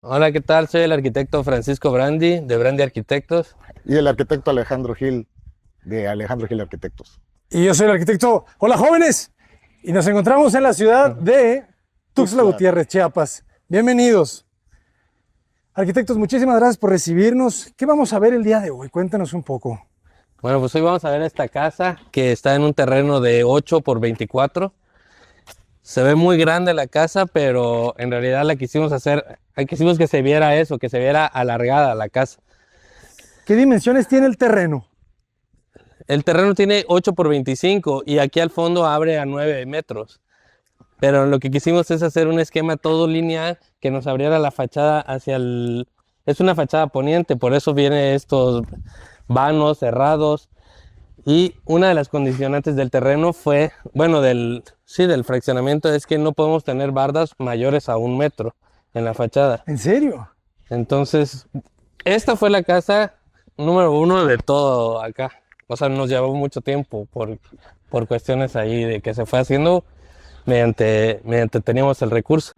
Hola, ¿qué tal? Soy el arquitecto Francisco Brandi, de Brandi Arquitectos. Y el arquitecto Alejandro Gil, de Alejandro Gil Arquitectos. Y yo soy el arquitecto. Hola, jóvenes. Y nos encontramos en la ciudad de Tuxtla Tuxtla. Gutiérrez, Chiapas. Bienvenidos. Arquitectos, muchísimas gracias por recibirnos. ¿Qué vamos a ver el día de hoy? Cuéntanos un poco. Bueno, pues hoy vamos a ver esta casa que está en un terreno de 8 por 24. Se ve muy grande la casa, pero en realidad la quisimos hacer, quisimos que se viera eso, que se viera alargada la casa. ¿Qué dimensiones tiene el terreno? El terreno tiene 8 por 25 y aquí al fondo abre a 9 metros. Pero lo que quisimos es hacer un esquema todo lineal que nos abriera la fachada hacia el... Es una fachada poniente, por eso vienen estos vanos cerrados. Y una de las condicionantes del terreno fue, bueno, del fraccionamiento, es que no podemos tener bardas mayores a 1 metro en la fachada. ¿En serio? Entonces, esta fue la casa número 1 de todo acá. O sea, nos llevó mucho tiempo por cuestiones ahí de que se fue haciendo mediante teníamos el recurso.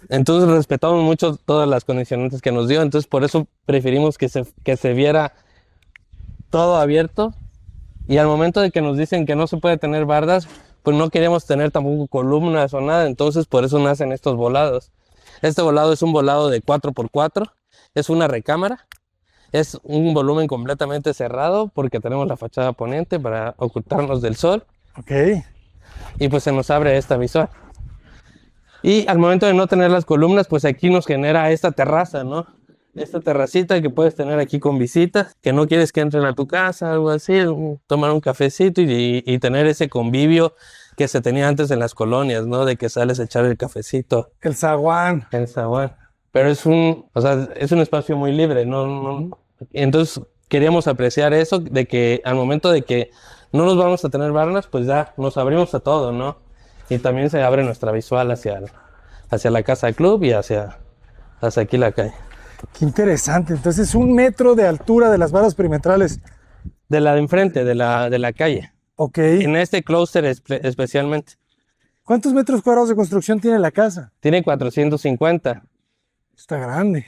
Entonces respetamos mucho todas las condicionantes que nos dio, entonces por eso preferimos que se viera todo abierto, y al momento de que nos dicen que no se puede tener bardas, pues no queremos tener tampoco columnas o nada, entonces por eso nacen estos volados. Este volado es un volado de 4x4, es una recámara, es un volumen completamente cerrado porque tenemos la fachada poniente para ocultarnos del sol, Ok. y pues se nos abre esta visual. Y al momento de no tener las columnas, pues aquí nos genera esta terraza, ¿no? Esta terracita que puedes tener aquí con visitas, que no quieres que entren a tu casa, algo así, tomar un cafecito y tener ese convivio que se tenía antes en las colonias, ¿no? De que sales a echar el cafecito El zaguán. en el zaguán. Pero o sea, es un espacio muy libre, ¿no? Entonces queríamos apreciar eso, de que al momento de que no nos vamos a tener barras, pues ya nos abrimos a todo, ¿no? Y también se abre nuestra visual hacia la casa club y hacia aquí la calle. Qué interesante. Entonces, 1 metro de altura de las barras perimetrales. De la de enfrente, de la calle. Ok. En este clúster especialmente. ¿Cuántos metros cuadrados de construcción tiene la casa? Tiene 450. Está grande.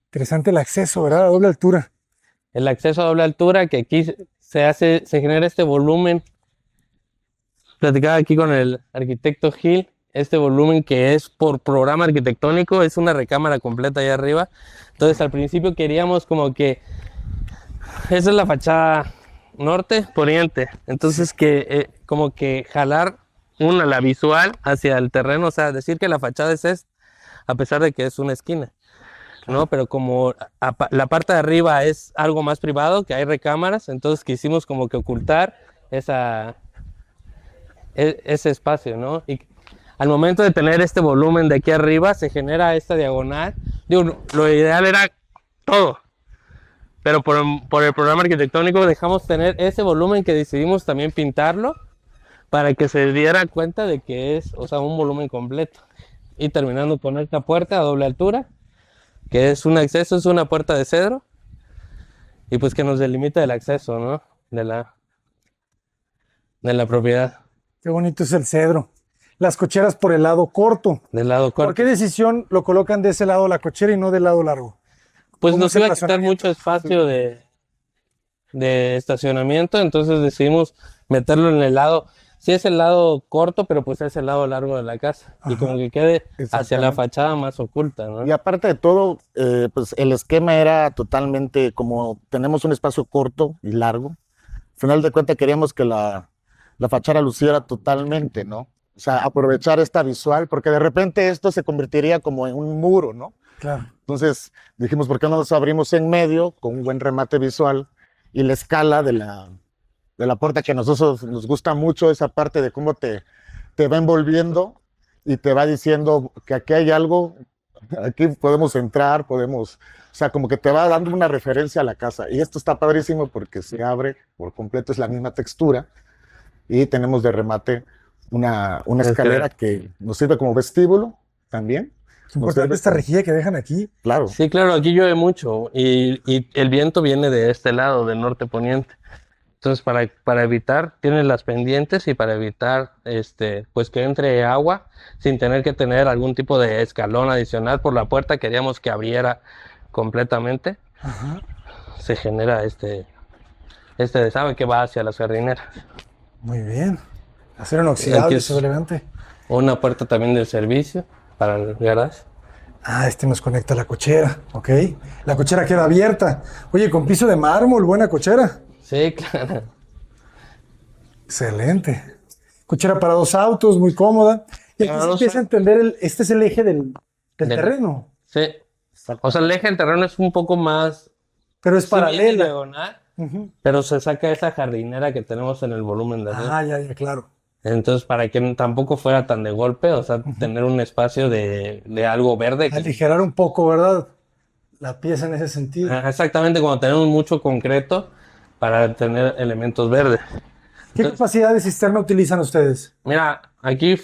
Interesante el acceso, ¿verdad? A doble altura. El acceso a doble altura, que aquí se genera este volumen. Platicaba aquí con el arquitecto Gil, este volumen que es por programa arquitectónico, es una recámara completa allá arriba. Entonces al principio queríamos como que, esa es la fachada norte, poniente. Entonces como que jalar la visual hacia el terreno, o sea, decir que la fachada es esta, a pesar de que es una esquina, ¿no? Pero como la parte de arriba es algo más privado, que hay recámaras, entonces quisimos como que ocultar ese espacio, ¿no? Y al momento de tener este volumen de aquí arriba, se genera esta diagonal. Digo, lo ideal era todo, pero por el programa arquitectónico dejamos tener ese volumen, que decidimos también pintarlo para que se diera cuenta de que es, o sea, un volumen completo. Y terminando con esta puerta a doble altura, que es un acceso, es una puerta de cedro, y pues que nos delimita el acceso, ¿no? De la propiedad, Qué bonito es el cedro. Las cocheras por el lado corto. del lado ¿Por corto. qué decisión lo colocan de ese lado la cochera y no del lado largo? Pues ¿Cómo nos es el iba a quitar razonamiento? mucho espacio de estacionamiento, entonces decidimos meterlo en el lado, sí es el lado corto, pero pues es el lado largo de la casa, y como que quede hacia la Exactamente. fachada más oculta, ¿no? Y aparte de todo, pues el esquema era totalmente como tenemos un espacio corto y largo. Al final de cuentas queríamos que la fachada luciera totalmente, ¿no? O sea, aprovechar esta visual, porque de repente esto se convertiría como en un muro, ¿no? Claro. Entonces dijimos, ¿por qué no nos abrimos en medio con un buen remate visual? Y la escala de la puerta, que a nosotros nos gusta mucho, esa parte de cómo te va envolviendo y te va diciendo que aquí hay algo, aquí podemos entrar, podemos, o sea, como que te va dando una referencia a la casa. Y esto está padrísimo porque se abre por completo, es la misma textura, y tenemos de remate una escalera que nos sirve como vestíbulo también, Es importante esta rejilla que dejan aquí. Claro. Sí, claro, aquí llueve mucho y el viento viene de este lado, del norte poniente. Entonces, para evitar, tienen las pendientes y para evitar pues que entre agua sin tener que tener algún tipo de escalón adicional por la puerta, queríamos que abriera completamente. Ajá. Se genera este desagüe que va hacia las jardineras. Muy bien. Acero inoxidable, Aquí eso es elegante. Una puerta también del servicio para el garage. Ah, este nos conecta a la cochera, ok. La cochera queda abierta. Oye, con piso de mármol, buena cochera. Sí, claro. Excelente. Cochera para 2 autos, muy cómoda. Y aquí Para se dos empieza a entender, este es el eje del terreno, Sí. O sea, el eje del terreno es un poco más pero es sí, viene paralela. diagonal, Ujú. pero se saca esa jardinera que tenemos en el volumen de arriba. Ah, ya, claro. Entonces, para que tampoco fuera tan de golpe, o sea, tener un espacio de algo verde. Aligerar un poco, ¿verdad? La pieza en ese sentido. Ajá, exactamente, cuando tenemos mucho concreto para tener elementos verdes. ¿Qué Entonces, capacidad de cisterna utilizan ustedes? mira, aquí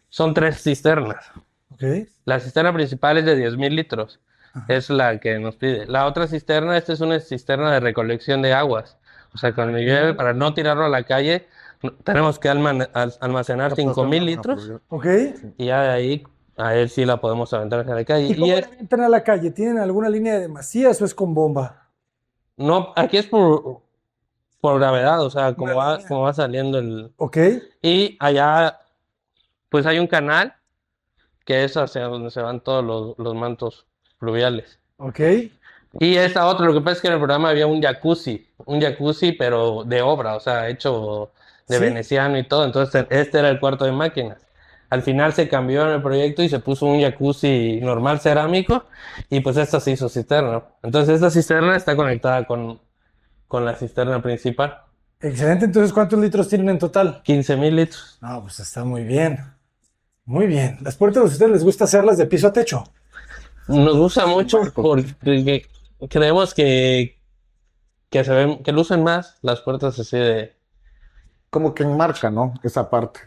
son 3 cisternas. Ok. La cisterna principal es de 10,000 litros. Es la que nos pide. La otra cisterna, esta es una cisterna de recolección de aguas. O sea, cuando llueve, para no tirarlo a la calle, tenemos que almacenar 5,000 litros. Ok. Y ya de ahí, a él sí la podemos aventar hacia la calle. ¿Y cómo la avientan a la calle? ¿Tienen alguna línea de masías o es con bomba? No, aquí es por gravedad, o sea, como va saliendo el... Ok. Y allá, pues hay un canal que es hacia donde se van todos los mantos fluviales. Ok. Y esta otra, lo que pasa es que en el programa había un jacuzzi, pero de obra, o sea, hecho de Sí. veneciano y todo, entonces este era el cuarto de máquinas. Al final se cambió en el proyecto y se puso un jacuzzi normal cerámico y pues esta se hizo cisterna. Entonces esta cisterna está conectada con la cisterna principal. Excelente. Entonces, ¿cuántos litros tienen en total? 15,000 litros. No, pues está muy bien. Muy bien. ¿Las puertas a ustedes les gusta hacerlas de piso a techo? Nos gusta mucho porque creemos que lucen más las puertas así de... Como que enmarca, ¿no? Esa parte.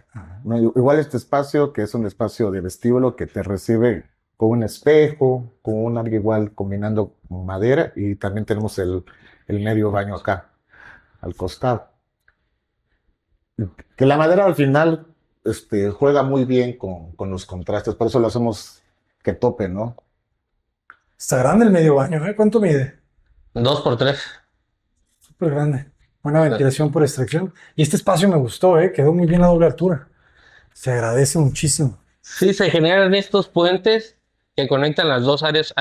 ¿No? Igual este espacio, que es un espacio de vestíbulo que te recibe con un espejo, con un algo igual combinando con madera y también tenemos el medio baño acá, al costado. Que la madera al final juega muy bien con los contrastes, por eso lo hacemos que tope, ¿no? Está grande el medio baño, ¿eh? ¿Cuánto mide? 2x3. Súper grande. Buena ventilación por extracción. Y este espacio me gustó, ¿eh? Quedó muy bien a doble altura. Se agradece muchísimo. Sí, se generan estos puentes que conectan las dos áreas.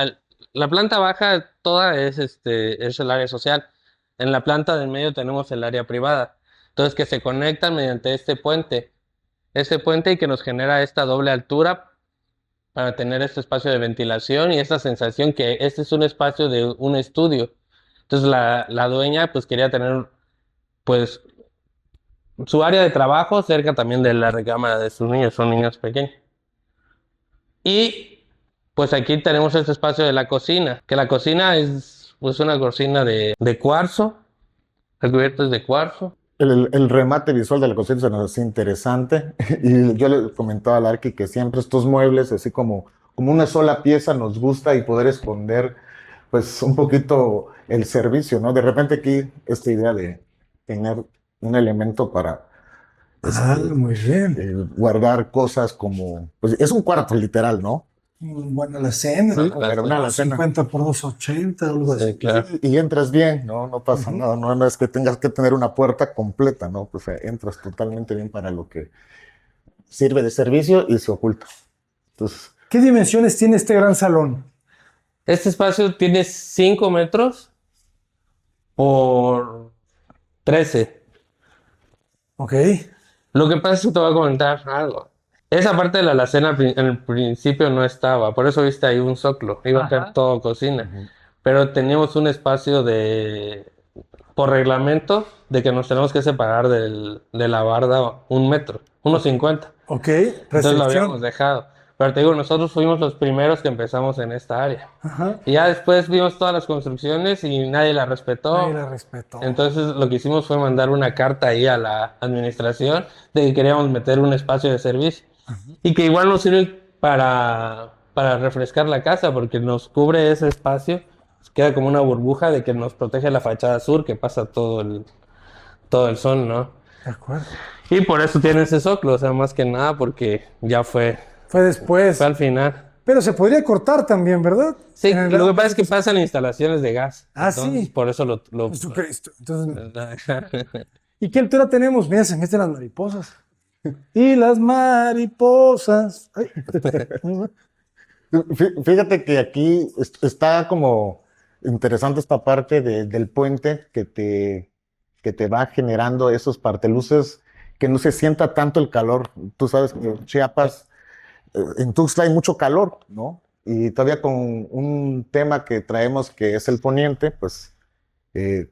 La planta baja toda es el área social. En la planta del medio tenemos el área privada. Entonces que se conectan mediante este puente. Este puente y que nos genera esta doble altura para tener este espacio de ventilación y esta sensación que este es un espacio de un estudio. Entonces la dueña pues quería tener pues su área de trabajo cerca también de la recámara de sus niños, son niños pequeños. Y pues aquí tenemos este espacio de la cocina, que la cocina es pues una cocina de cuarzo, el cubierto es de cuarzo. El remate visual de la cocina se nos hace interesante y yo le comentaba al Arqui que siempre estos muebles, así como una sola pieza, nos gusta y poder esconder pues un poquito el servicio, ¿no? De repente aquí esta idea de tener un elemento para Muy bien. guardar cosas como, pues es un cuarto literal, ¿no? Bueno, la cena. Sí, pero una alacena. 50 por 280, algo así. Sí, claro. Y entras bien, ¿no? No pasa nada, no es que tengas que tener una puerta completa, ¿no? Pues entras totalmente bien para lo que sirve de servicio y se oculta. Entonces, ¿Qué dimensiones tiene este gran salón? Este espacio tiene 5 metros por 13. Ok. Lo que pasa es que te voy a comentar algo. Esa parte de la alacena en el principio no estaba, por eso viste ahí un zoclo, iba a ser todo cocina. Pero teníamos un espacio por reglamento, de que nos tenemos que separar de la barda 1 metro, 1,50. Ok. Entonces lo habíamos Restricción. dejado. Pero te digo, nosotros fuimos los primeros que empezamos en esta área. Ajá. Y ya después vimos todas las construcciones y nadie la respetó. Nadie la respetó. Entonces lo que hicimos fue mandar una carta ahí a la administración de que queríamos meter un espacio de servicio. Y que igual nos sirve para refrescar la casa porque nos cubre ese espacio, queda como una burbuja de que nos protege la fachada sur que pasa todo el sol, ¿no? De acuerdo. Y por eso tiene ese zócalo, o sea, más que nada porque ya fue Después. al final. Pero se podría cortar también, ¿verdad? Sí, En el- lo que pasa es que pasan instalaciones de gas. Ah, Entonces, sí. por eso lo... Jesucristo. Entonces, ¿y qué altura tenemos? Mira, se meten las mariposas. Y las mariposas. Ay. Fíjate que aquí está como interesante esta parte del puente que te va generando esos parteluces que no se sienta tanto el calor. Tú sabes que en Chiapas, en Tuxtla hay mucho calor, ¿no? Y todavía con un tema que traemos que es el poniente, pues eh,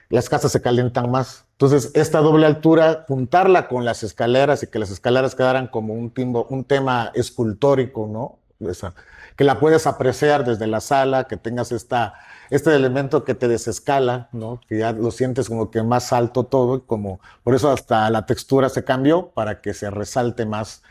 las casas se calientan más. Entonces, esta doble altura, juntarla con las escaleras y que las escaleras quedaran como un tema escultórico, ¿no? Que la puedes apreciar desde la sala, que tengas este elemento que te desescala, ¿no? Que ya lo sientes como que más alto todo, como por eso hasta la textura se cambió para que se resalte más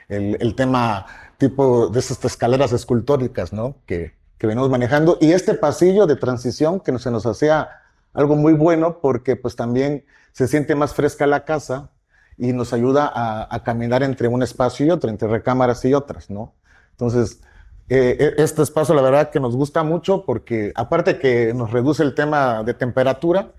el tema tipo de esas escaleras escultóricas, ¿no? Que venimos manejando. Y este pasillo de transición que se nos hacía algo muy bueno porque pues también se siente más fresca la casa y nos ayuda a caminar entre un espacio y otro, entre recámaras y otras, ¿no? Entonces, este espacio la verdad que nos gusta mucho porque aparte que nos reduce el tema de temperatura,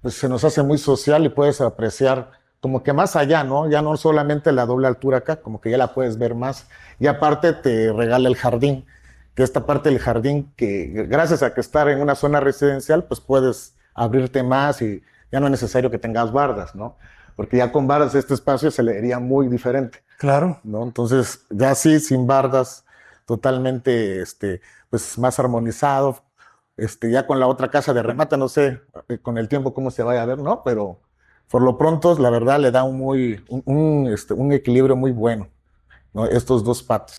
pues se nos hace muy social y puedes apreciar como que más allá, ¿no? Ya no solamente la doble altura acá, como que ya la puedes ver más. Y aparte te regala el jardín, que esta parte del jardín que gracias a que estar en una zona residencial, pues puedes abrirte más y ya no es necesario que tengas bardas, ¿no? Porque ya con bardas este espacio se le vería muy diferente, Claro. ¿no? Entonces, ya sí, sin bardas, totalmente, pues más armonizado. Ya con la otra casa de remate, no sé con el tiempo cómo se vaya a ver, ¿no? Pero por lo pronto, la verdad, le da un equilibrio muy bueno, ¿no? Estos dos patos.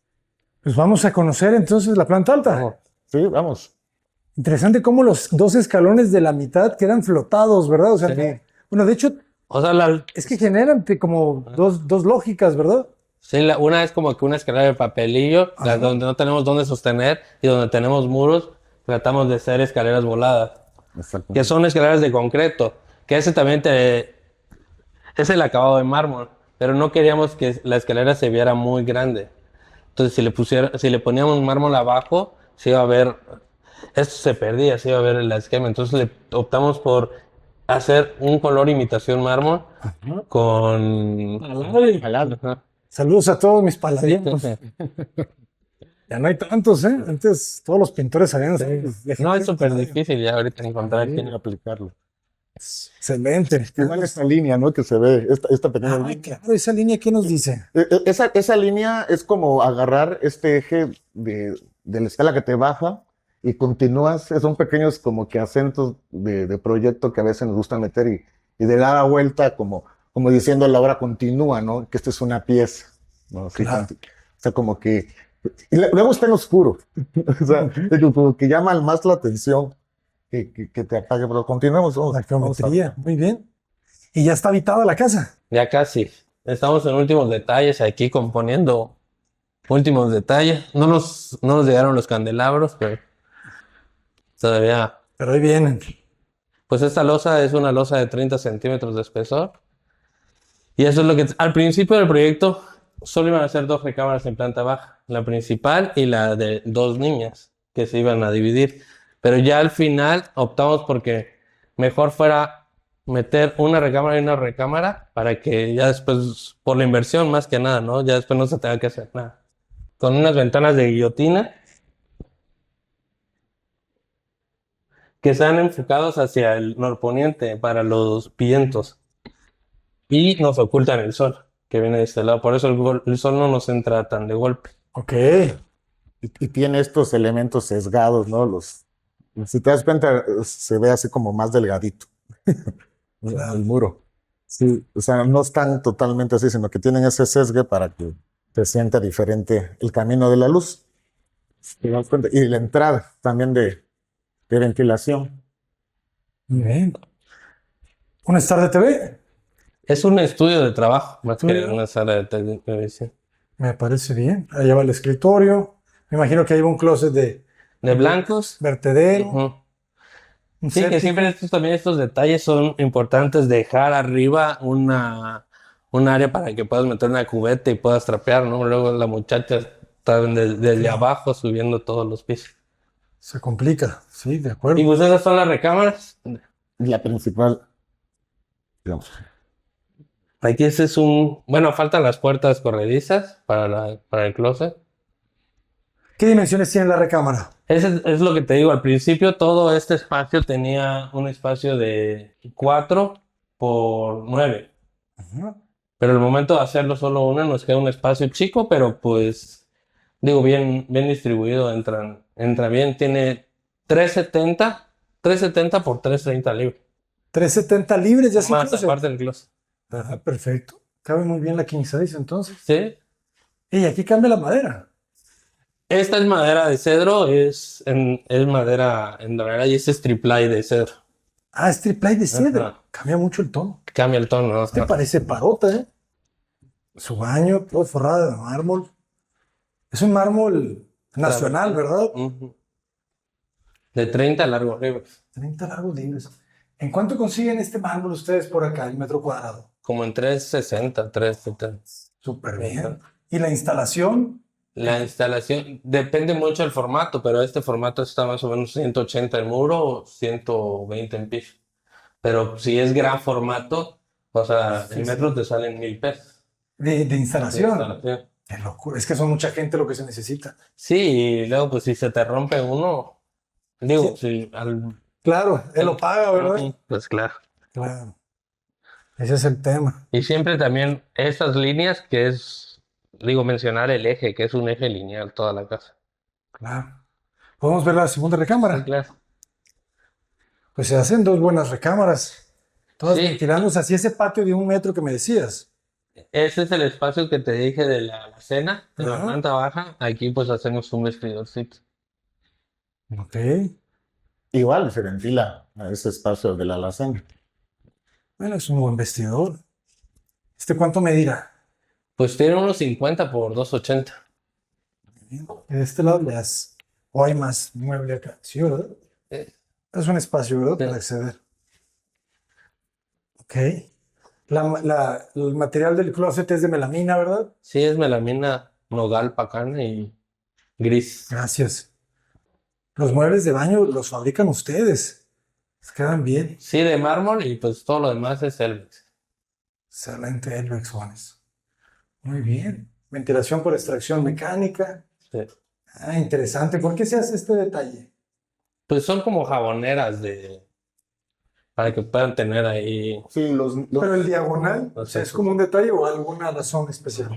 Pues vamos a conocer entonces la planta alta. Vamos. Sí, vamos. Interesante cómo los dos escalones de la mitad quedan flotados, ¿verdad? O sea, Sí. bueno, de hecho, O sea, es que generan como dos lógicas, ¿verdad? sí, una es como que una escalera de papelillo, donde no tenemos dónde sostener y donde tenemos muros, tratamos de hacer escaleras voladas, Exacto. que son escaleras de concreto, que ese también es el acabado de mármol, pero no queríamos que la escalera se viera muy grande. Entonces, si le poníamos mármol abajo, se iba a ver, esto se perdía, se iba a ver el esquema. Entonces, optamos por hacer un color imitación mármol con... Jalado. Ajá. Saludos a todos mis paladinos. Ya no hay tantos, ¿eh? Antes todos los pintores sabían. No, es súper difícil ya ahorita encontrar Hay quién. que aplicarlo. Excelente. Igual esta línea, ¿no? Que se ve, esta pequeña Ay, línea. claro, esa línea, ¿qué nos dice? Esa línea es como agarrar este eje de la escala que te baja y continúas, son pequeños como que acentos de proyecto que a veces nos gusta meter y de dar la vuelta como diciendo la obra continúa, ¿no? Que esta es una pieza, ¿no? Así, Claro. o sea, como que... Y luego está en oscuro, o sea, como que llama más la atención que te apague, pero continuemos. La geometría, muy bien. Y ya está habitada la casa. Ya casi. Estamos en últimos detalles aquí componiendo últimos detalles. No nos llegaron los candelabros, pero todavía. Pero ahí vienen. Pues esta losa es una losa de 30 centímetros de espesor. Y eso es lo que al principio del proyecto solo iban a ser dos recámaras en planta baja, la principal y la de dos niñas que se iban a dividir. Pero ya al final optamos porque mejor fuera meter una recámara y una recámara para que ya después, por la inversión más que nada, ¿no? Ya después no se tenga que hacer nada. Con unas ventanas de guillotina que sean enfocados hacia el norponiente para los vientos y nos ocultan el sol que viene de este lado. Por eso el sol no nos entra tan de golpe. Ok. Y tiene estos elementos sesgados, ¿no? Si te das cuenta, se ve así como más delgadito el muro. Sí, o sea, no están totalmente así, sino que tienen ese sesgue para que se sienta diferente el camino de la luz. ¿Te das cuenta? Y la entrada también de ventilación. Muy bien. ¿Un Star de TV? Es un estudio de trabajo más que Estudio. una sala de televisión. Me parece bien. Allá va el escritorio. Me imagino que hay un closet de De blancos. vertedero, Ujú. un Sí, que séptico. siempre también estos detalles son importantes, dejar arriba un área para que puedas meter una cubeta y puedas trapear, ¿no? Luego la muchacha está desde Claro. abajo subiendo todos los pisos. Se complica, sí, de Y acuerdo. pues esas son las recámaras. La principal, digamos. Aquí ese es bueno, faltan las puertas corredizas para el closet. ¿Qué dimensiones tiene la recámara? Ese es lo que te digo, al principio todo este espacio tenía un espacio de 4 por 9. Ujú. Pero el momento de hacerlo solo una nos queda un espacio chico, pero pues digo, bien distribuido, entra bien. Tiene 370 por 330 libres. 370 libres ya sin Más closet. aparte del closet. Ah, perfecto. Cabe muy bien la king size entonces. ¿Sí? Y aquí cambia la madera. Esta es madera de cedro, es madera en realidad y es triple de cedro. Ah, es triple de cedro. Ajá. Cambia mucho el tono. Cambia el tono, ¿no? Este parece parota, ¿eh? Su baño, todo forrado de mármol. Es un mármol nacional, ¿verdad? Ujú. De 30 largos libres. 30 largos libres. ¿En cuánto consiguen este mármol ustedes por acá, el metro cuadrado? Como en 360, 370. Súper bien. ¿Y la instalación? La instalación depende mucho del formato, pero este formato está más o menos 180 en muro, 120 en piso. Pero si es gran formato, o sea, Sí, en sí. metros te salen 1,000 pesos De de instalación. instalación. Qué locura. Es que son mucha gente lo que se necesita. Sí, y luego pues si se te rompe uno, digo, si Claro, él lo paga, ¿verdad? Ujú, pues claro. Claro. Ese es el tema. Y siempre también estas líneas que digo, mencionar el eje, que es un eje lineal toda la casa. Claro. ¿Podemos ver la segunda Sí, recámara? claro. Pues se hacen dos buenas recámaras. Todas Sí, ventilándose hacia ese patio de 1 metro que me decías. ese es el espacio que te dije de la alacena, de la Ajá. planta baja. Aquí pues hacemos un vestidorcito. Ok. Igual se ventila a ese espacio de la alacena. Bueno, es un buen vestidor. ¿Este cuánto medirá? Pues tiene unos 50 por 280. Bien. Y de este lado ya es. O hay más mueble acá. Sí, ¿verdad? Eh, Es un espacio, ¿verdad? Sí. Para acceder. Ok. El material del closet es de melamina, ¿verdad? Sí, es melamina nogal pacana y gris. Gracias. Los muebles de baño los fabrican ustedes. Les quedan bien. Sí, de mármol y pues todo lo demás es Elvex. Excelente, Elvex Juanes. Muy bien. Ventilación por extracción mecánica. Sí. Ah, interesante. ¿Por qué se hace este detalle? Pues son como jaboneras para que puedan tener ahí. Sí, Pero el diagonal, O o sea, sea, ¿es como un detalle o alguna razón especial?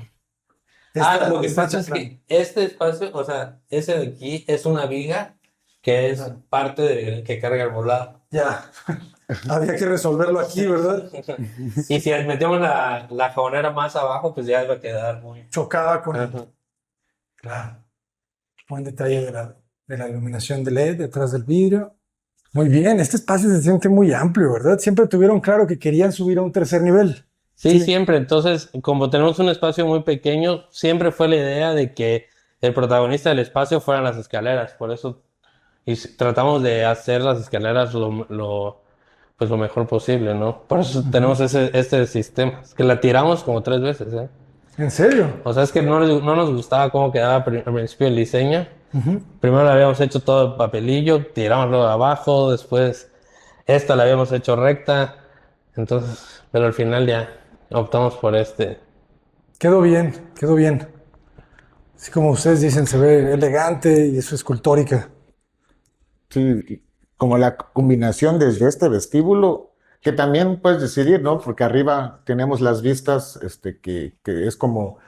Lo que Esta pasa es chaclán. que este espacio, o sea, ese de aquí es una viga que es parte de que carga el volado. Ya. Había que resolverlo aquí, ¿verdad? Y si metemos la jabonera más abajo, pues ya iba a quedar muy. Chocaba con Ajá. Claro. Buen detalle de la iluminación de LED detrás del vidrio. Muy bien, este espacio se siente muy amplio, ¿verdad? Siempre tuvieron claro que querían subir a un tercer nivel. Sí, Sí. siempre. Entonces, como tenemos un espacio muy pequeño, siempre fue la idea de que el protagonista del espacio fueran las escaleras. Por eso tratamos de hacer las escaleras pues lo mejor posible, ¿no? Por eso tenemos este sistema. Es que la tiramos como 3 veces, ¿eh? ¿En serio? O sea, es que no nos gustaba cómo quedaba al principio el diseño. Ujú. Primero le habíamos hecho todo de papelillo, tiramos luego de abajo, después esta la habíamos hecho recta. Entonces, pero al final ya optamos por este. Quedó bien, quedó bien. Así como ustedes dicen, se ve elegante y es escultórica. Sí, y como la combinación desde este vestíbulo, que también puedes decidir, ¿no? Porque arriba tenemos las vistas, que es como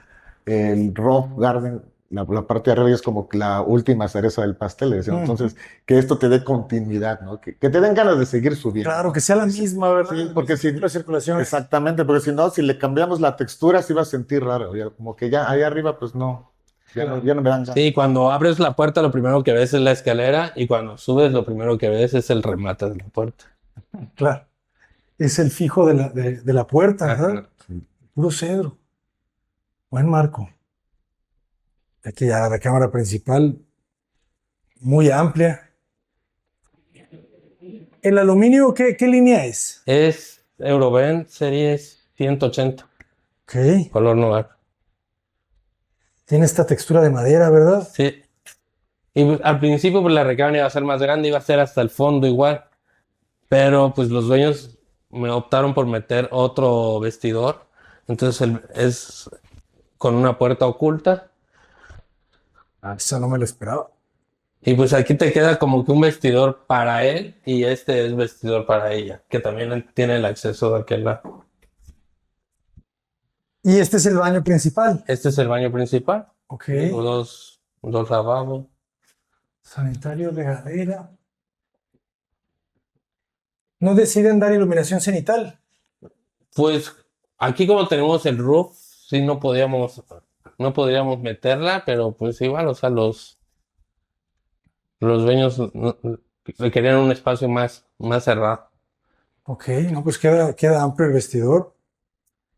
el Roof Garden, la parte de arriba es como la última cereza del pastel, decíamos. Entonces, que esto te dé continuidad, ¿no? Que te den ganas de seguir subiendo. Claro, que sea la misma, ¿verdad? Sí, porque si, La circulación. exactamente, porque si no, si le cambiamos la textura, se iba a sentir raro, ya, como que ya ahí arriba, pues no, ya no me dan ganas. Sí, cuando abres la puerta lo primero que ves es la escalera y cuando subes lo primero que ves es el remate de la puerta. Claro. Es el fijo de la puerta, ¿verdad? Ajá. Puro cedro. Buen marco. Aquí ya la recámara principal, muy amplia. ¿El aluminio qué línea es? Es Eurovent Series 180, Ok. color noir. Tiene esta textura de madera, ¿verdad? Sí. Y pues, al principio pues la recámara iba a ser más grande, iba a ser hasta el fondo igual. Pero pues los dueños me optaron por meter otro vestidor. Entonces es con una puerta oculta. Eso no me lo esperaba. Y pues aquí te queda como que un vestidor para él y este es vestidor para ella, que también tiene el acceso de aquel lado. Y este es el baño principal. Este es el baño principal. Ok. Dos lavabos. Sanitario, regadera. ¿No deciden dar iluminación cenital? Pues aquí como tenemos el roof, sí no podríamos meterla, pero pues igual, o sea, los dueños querían un espacio más cerrado. Ok, no, pues queda amplio el vestidor.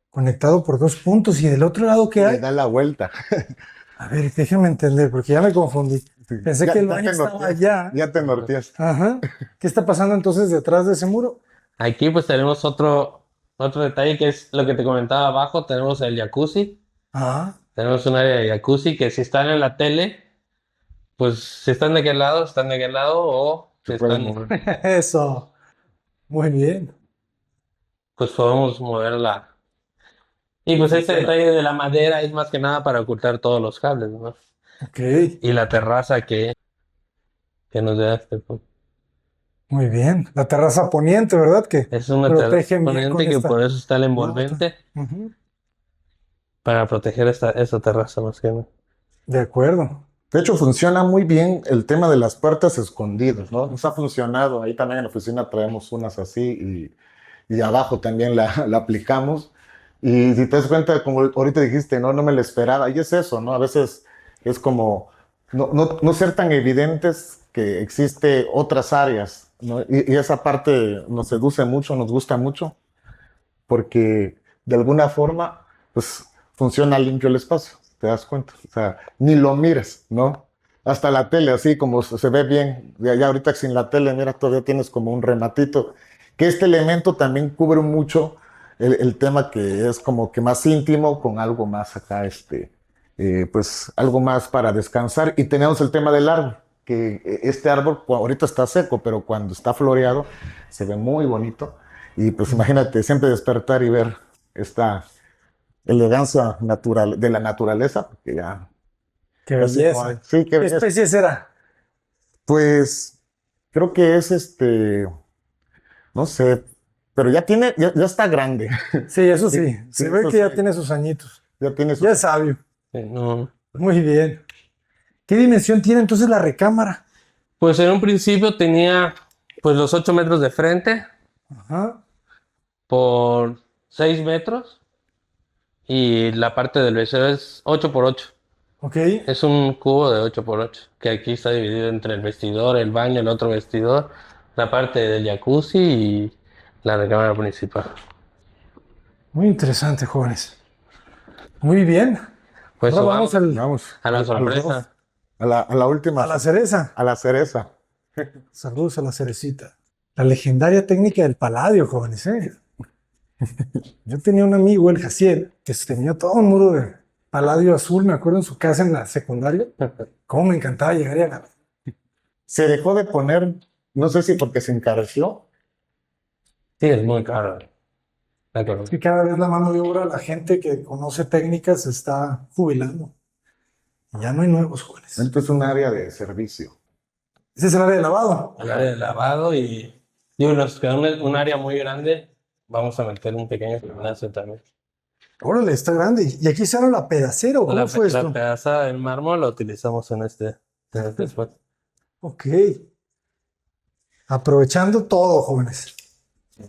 Conectado por 2 puntos. ¿Y del otro lado qué Le hay? da la vuelta. A ver, déjenme entender, porque ya me confundí. Sí. Pensé que el baño te estaba norteaste, allá. ya te norteaste. Ajá. ¿Qué está pasando entonces detrás de ese muro? Aquí pues tenemos otro detalle que es lo que te comentaba abajo, tenemos el jacuzzi, Ah, tenemos un área de jacuzzi que si están en la tele, pues si están de aquel lado, están de aquel lado o si Se puede están, mover. eso. Muy bien. pues podemos moverla. Y pues este detalle de la madera es más que nada para ocultar todos los cables, ¿no? Ok, Y la terraza que nos da este, pues, muy bien. La terraza poniente, ¿verdad? Que es una terraza protegen bien con ponente que esta por eso está el lata. envolvente, Ujú. para proteger esa terraza más que nada. De acuerdo. De hecho, funciona muy bien el tema de las puertas escondidas, ¿no? Nos ha funcionado. Ahí también en la oficina traemos unas así y abajo también la aplicamos. Y si te das cuenta, como ahorita dijiste, no, no me lo esperaba. Y es eso, ¿no? A veces es como no ser tan evidentes que existe otras áreas, ¿no? Y esa parte nos seduce mucho, nos gusta mucho, porque de alguna forma, pues funciona limpio el espacio, te das cuenta. O sea, ni lo mires, ¿no? Hasta la tele, así como se ve bien, ya ahorita sin la tele, mira, todavía tienes como un rematito, que este elemento también cubre mucho el tema que es como que más íntimo, con algo más acá, pues algo más para descansar. Y tenemos el tema del árbol, que este árbol ahorita está seco, pero cuando está floreado se ve muy bonito. Y pues imagínate, siempre despertar y ver esta elegancia natural de la naturaleza, porque ya Qué casi no hay. belleza. Sí, qué ¿Qué belleza. especie será? Pues creo que es no sé, pero ya está grande. Sí, eso Sí, sí. sí, Se ve eso que ya sí. tiene sus añitos. Ya tiene Ya sus. es sabio. No. Muy bien. ¿Qué dimensión tiene entonces la recámara? Pues en un principio tenía pues los 8 metros de frente Ajá. por 6 metros y la parte del vestidor es 8 por 8. Ok. Es un cubo de 8 por 8 que aquí está dividido entre el vestidor, el baño, el otro vestidor, la parte del jacuzzi y la recámara principal. Muy interesante, jóvenes. Muy bien. Pues Ahora vamos vamos Vamos, a la al roof, sorpresa. a la última, a la cereza. a la cereza. Saludos a la cerecita. La legendaria técnica del paladio, jóvenes, ¿eh? Yo tenía un amigo, el Jaciel, que tenía todo un muro de paladio azul, me acuerdo en su casa en la secundaria. Cómo me encantaba llegar y agarrar. Se dejó de poner, no sé si porque se encareció. Sí, es muy caro. De acuerdo. Es que cada vez la mano de obra, la gente que conoce técnicas se está jubilando. Y ya no hay nuevos jóvenes. Entonces es un área de servicio. Ese es el área de lavado. El área de lavado y nos queda un área muy grande. Vamos a meter un pequeño gimnasio también. Órale, está grande. ¿Y aquí hicieron la pedacera o cómo fue La esto? pedaza en mármol la utilizamos en este espacio. Ok. Aprovechando todo, jóvenes. O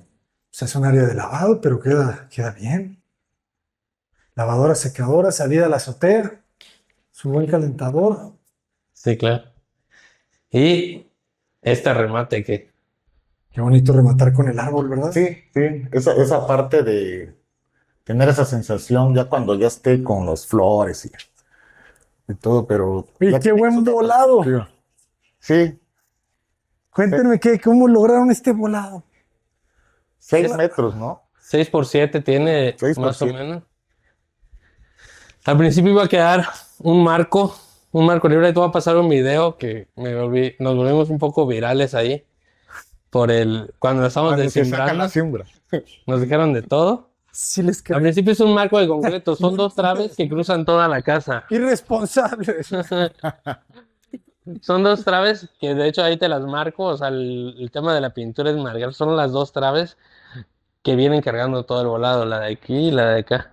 sea, es un área de lavado, pero queda bien. Lavadora, secadora, salida a la azotea, su buen calentador. Sí, claro. Y este remate que Qué bonito rematar con el árbol, ¿verdad? Sí, sí, esa parte de tener esa sensación ya cuando ya esté con los flores y todo, pero Oye, ya qué tenemos buen otra volado. perspectiva. Sí, Cuéntenme cómo lograron este volado. 6 metros, ¿no? 6 por 7 tiene 6 por 7. más o menos. Al principio iba a quedar un marco libre. Te voy a pasar un video que nos volvimos un poco virales ahí cuando lo estábamos Cuando se saca la descimbrando, siembra. nos dijeron de todo. Sí les Al creo. principio es un marco de concreto, son dos traves que cruzan toda la casa. Irresponsables. Son dos traves que de hecho ahí te las marco, o sea, el tema de la pintura es marcar, son las dos traves que vienen cargando todo el volado, la de aquí y la de acá.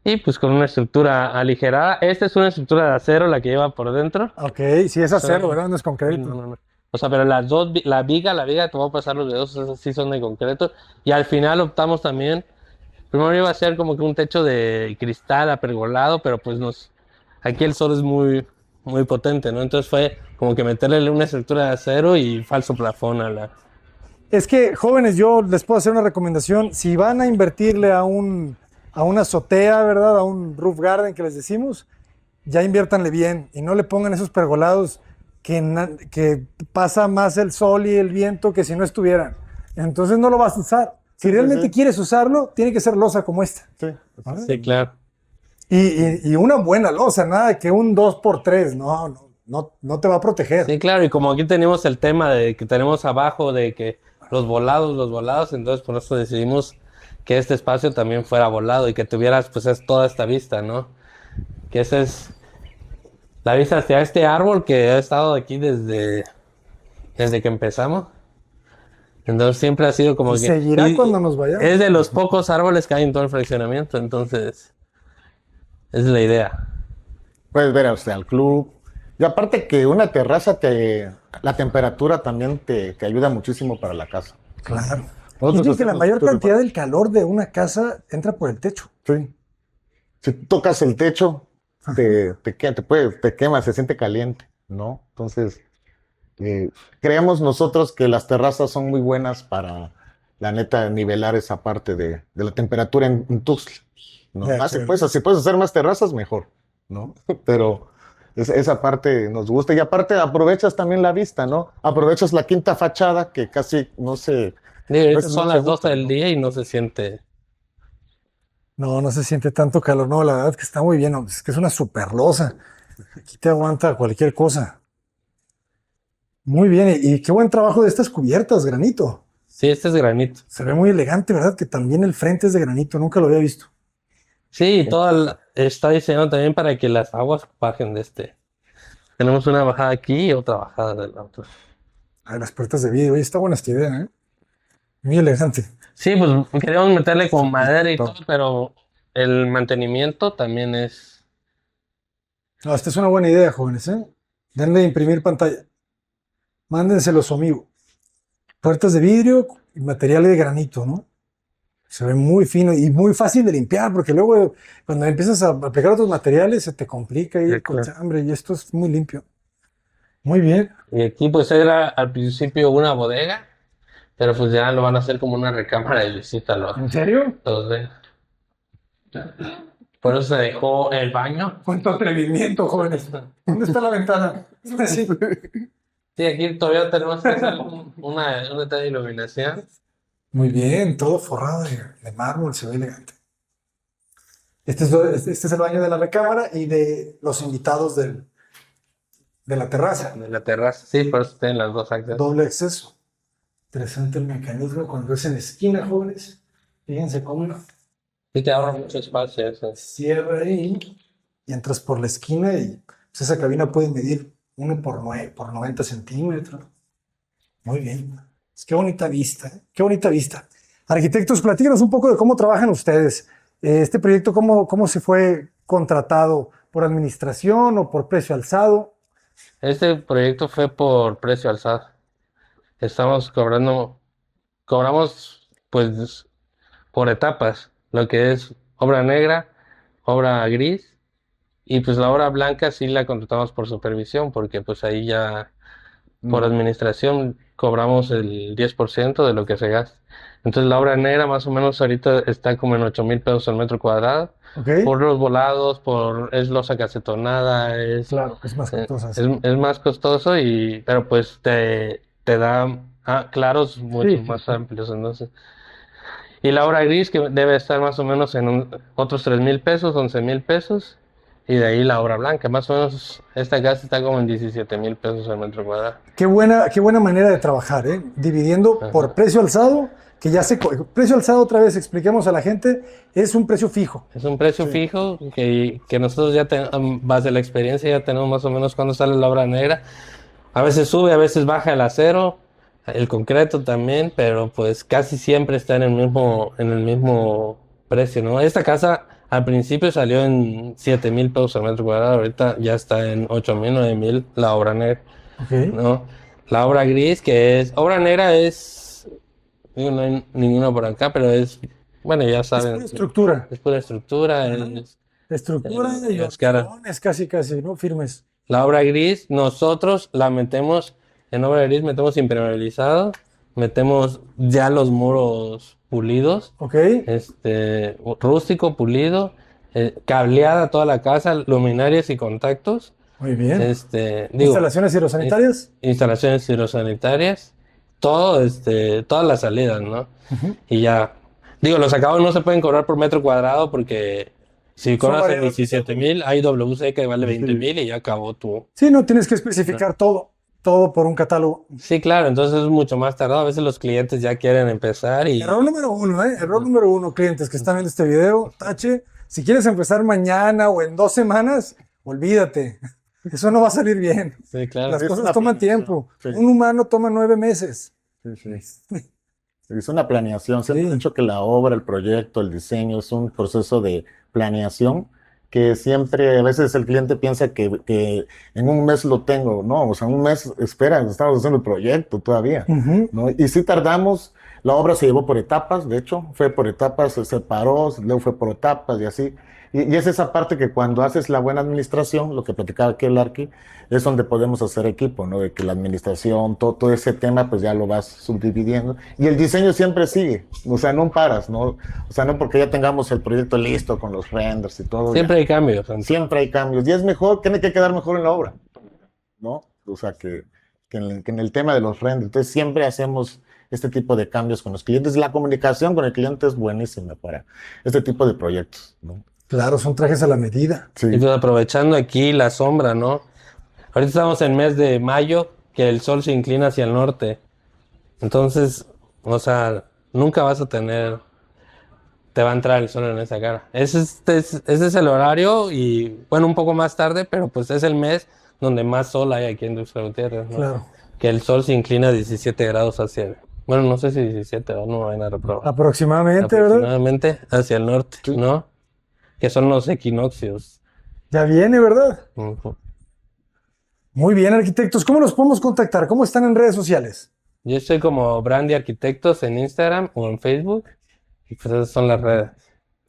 Y pues con una estructura aligerada. Esta es una estructura de acero, la que lleva por dentro. Ok, sí es acero, ¿verdad? No es concreto. No. O sea, pero las dos, la viga, te voy a pasar los dedos, esas sí son de concreto. Y al final optamos también, primero iba a ser como que un techo de cristal apergolado, pero pues aquí el sol es muy potente, ¿no? Entonces fue como que meterle una estructura de acero y falso plafón a la... Es que, jóvenes, yo les puedo hacer una recomendación. Si van a invertirle a una azotea, ¿verdad? A un roof garden que les decimos, ya inviértanle bien y no le pongan esos pergolados que pasa más el sol y el viento que si no estuvieran. Entonces no lo vas a usar. Si Sí, realmente sí. quieres usarlo, tiene que ser losa como esta. Sí. Sí, claro. Y una buena losa, nada de que un 2x3, no te va a proteger. Sí, claro, y como aquí tenemos el tema de que tenemos abajo de que los volados, entonces por eso decidimos que este espacio también fuera volado y que tuvieras pues toda esta vista, ¿no? Que esa es la vista hacia este árbol que ha estado aquí desde que empezamos. Entonces siempre ha sido como Y que... seguirá cuando nos vayamos. Es de los pocos árboles que hay en todo el fraccionamiento, entonces esa es la idea. Puedes ver, o sea, al club. Y aparte que una terraza la temperatura también te ayuda muchísimo para la casa. Claro. Nosotros Dicen que la hacemos mayor mucho cantidad del calor de una casa entra por el techo. Sí. Si tú tocas el techo, te quema, se siente caliente, ¿no? Entonces, creemos nosotros que las terrazas son muy buenas para, la neta, nivelar esa parte de la temperatura en Tuxtla, ¿no? Ya, Si claro. puedes hacer más terrazas, mejor, ¿no? Pero esa parte nos gusta. Y aparte aprovechas también la vista, ¿no? Aprovechas la quinta fachada que casi no se... Digo, a ahorita veces son no se las 12 usa, del ¿no? día y no se siente... No se siente tanto calor. No, la verdad es que está muy bien. Hombre. Es que es una super losa. Aquí te aguanta cualquier cosa. Muy bien. Y qué buen trabajo de estas cubiertas, granito. Sí, este es granito. Se ve muy elegante, ¿verdad? Que también el frente es de granito. Nunca lo había visto. Sí, está diseñado también para que las aguas bajen de este. Tenemos una bajada aquí y otra bajada del otro. Ay, las puertas de vidrio. Oye, está buena esta idea, ¿eh? Muy elegante. Sí, pues queríamos meterle con madera y todo. todo, pero el mantenimiento también es... No, esta es una buena idea, jóvenes, ¿eh? Denle a imprimir pantalla. Mándenselo a su amigo. Puertas de vidrio y material de granito, ¿no? Se ve muy fino y muy fácil de limpiar, porque luego cuando empiezas a aplicar otros materiales se te complica y Sí, el claro. cochambre y esto es muy limpio. Muy bien. Y aquí pues era al principio una bodega, pero pues ya lo van a hacer como una recámara de visita ¿En serio? los de... Por eso se dejó el baño. ¿Cuánto atrevimiento, jóvenes? ¿Dónde está la ventana? Sí. Sí, aquí todavía tenemos que hacer un detalle de iluminación. Muy bien, todo forrado de mármol, se ve elegante. Este es el baño de la recámara y de los invitados de la terraza. De la terraza, sí, por eso tienen las dos accesos. Doble acceso. Interesante el mecanismo cuando es en esquina, jóvenes. Fíjense cómo Sí, te ahorra mucho espacio eso. cierra ahí y entras por la esquina y pues, esa cabina puede medir 1 por 90 centímetros. Muy bien. Qué bonita vista, ¿eh? Qué bonita vista. Arquitectos, platícanos un poco de cómo trabajan ustedes. Este proyecto, ¿cómo se fue contratado? ¿Por administración o por precio alzado? Este proyecto fue por precio alzado. Estamos cobramos pues por etapas, lo que es obra negra, obra gris, y pues la obra blanca sí la contratamos por supervisión, porque pues ahí ya por administración cobramos el 10% de lo que se gasta. Entonces la obra negra más o menos ahorita está como en 8,000 pesos al metro cuadrado. ¿Ok? Por los volados, es losa cacetonada, Claro, es más costosa. es más costoso, pero pues te da claros mucho Sí, más sí. amplios. Entonces. Y la obra gris que debe estar más o menos en otros 3,000 pesos, 11,000 pesos. Y de ahí la obra blanca, más o menos esta casa está como en 17,000 pesos al metro cuadrado. Qué buena manera de trabajar, ¿eh? Dividiendo por Ajá. precio alzado, que ya precio alzado otra vez, expliquemos a la gente, es un precio fijo. Es un precio fijo que nosotros ya base la experiencia, ya tenemos más o menos cuando sale la obra negra. A veces sube, a veces baja el acero, el concreto también, pero pues casi siempre está en el mismo precio, ¿no? Esta casa al principio salió en 7,000 pesos al metro cuadrado, ahorita ya está en 8,000, 9,000 la obra negra, ¿Ok? ¿no? La obra gris, obra negra digo, no hay ninguna por acá, pero bueno, ya Es saben, pura estructura. es pura estructura, Estructura y es cara. hormigones casi, ¿no? Firmes. La obra gris, nosotros la metemos, en obra gris metemos impermeabilizado, metemos ya los muros pulidos, ¿Ok? rústico pulido, cableada toda la casa, luminarias y contactos, Muy bien. digo, ¿Instalaciones hidrosanitarias? instalaciones hidrosanitarias, todo, todas las salidas, ¿no? Ujú. Y ya, digo, los acabados no se pueden cobrar por metro cuadrado porque si Son cobras en variados. 17,000, hay WC que vale 20,000 y ya acabó tu. Sí, no tienes que especificar todo por un catálogo. Sí, claro, entonces es mucho más tardado. A veces los clientes ya quieren empezar y Error número uno, ¿eh? Error número uno, clientes que están viendo este video, tache. Si quieres empezar mañana o en 2 semanas, olvídate. Eso no va a salir bien. sí, claro. Las Es cosas una toman planeación, tiempo. sí. Un humano toma 9 meses. Sí. Es una planeación. Siempre Sí. he dicho que la obra, el proyecto, el diseño es un proceso de planeación que siempre, a veces el cliente piensa que en un mes lo tengo, ¿no? O sea, un mes, espera, estamos haciendo el proyecto todavía, Ujú. ¿no? Y sí tardamos, la obra se llevó por etapas, de hecho, fue por etapas, se separó, luego fue por etapas y así. Y es esa parte que cuando haces la buena administración, lo que platicaba aquí el Arqui, es donde podemos hacer equipo, ¿no? De que la administración, todo ese tema, pues ya lo vas subdividiendo. Y el diseño siempre sigue, o sea, no paras, ¿no? O sea, no porque ya tengamos el proyecto listo con los renders y todo. Siempre hay cambios. Siempre hay cambios. Y es mejor, tiene que quedar mejor en la obra, ¿no? O sea, que en el tema de los renders. Entonces, siempre hacemos este tipo de cambios con los clientes. La comunicación con el cliente es buenísima para este tipo de proyectos, ¿no? Claro, son trajes a la medida. Y Sí. pues aprovechando aquí la sombra, ¿no? Ahorita estamos en mes de mayo, que el sol se inclina hacia el norte. Entonces, o sea, nunca vas a te va a entrar el sol en esa cara. Ese es el horario y, bueno, un poco más tarde, pero pues es el mes donde más sol hay aquí en Tuxtla Gutiérrez, ¿no? Claro. Que el sol se inclina 17 grados bueno, no sé si 17 o no van a reprobar. Aproximadamente, ¿verdad? Aproximadamente hacia el norte, ¿no? Que son los equinoccios. Ya viene, ¿verdad? Ujú. Muy bien, arquitectos. ¿Cómo los podemos contactar? ¿Cómo están en redes sociales? Yo estoy como Brandy Arquitectos en Instagram o en Facebook. Y pues esas son las redes.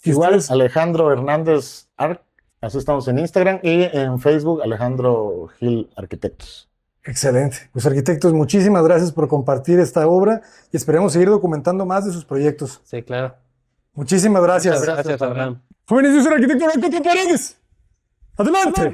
¿Y Igual, ustedes? Alejandro Hernández Arc, así estamos en Instagram y en Facebook, Alejandro Gil Arquitectos. Excelente. Pues arquitectos, muchísimas gracias por compartir esta obra y esperemos seguir documentando más de sus proyectos. Sí, claro. Muchísimas gracias. Muchas gracias, Abraham. Jóvenes, yo soy el arquitecto Blanco Paredes. ¡Adelante!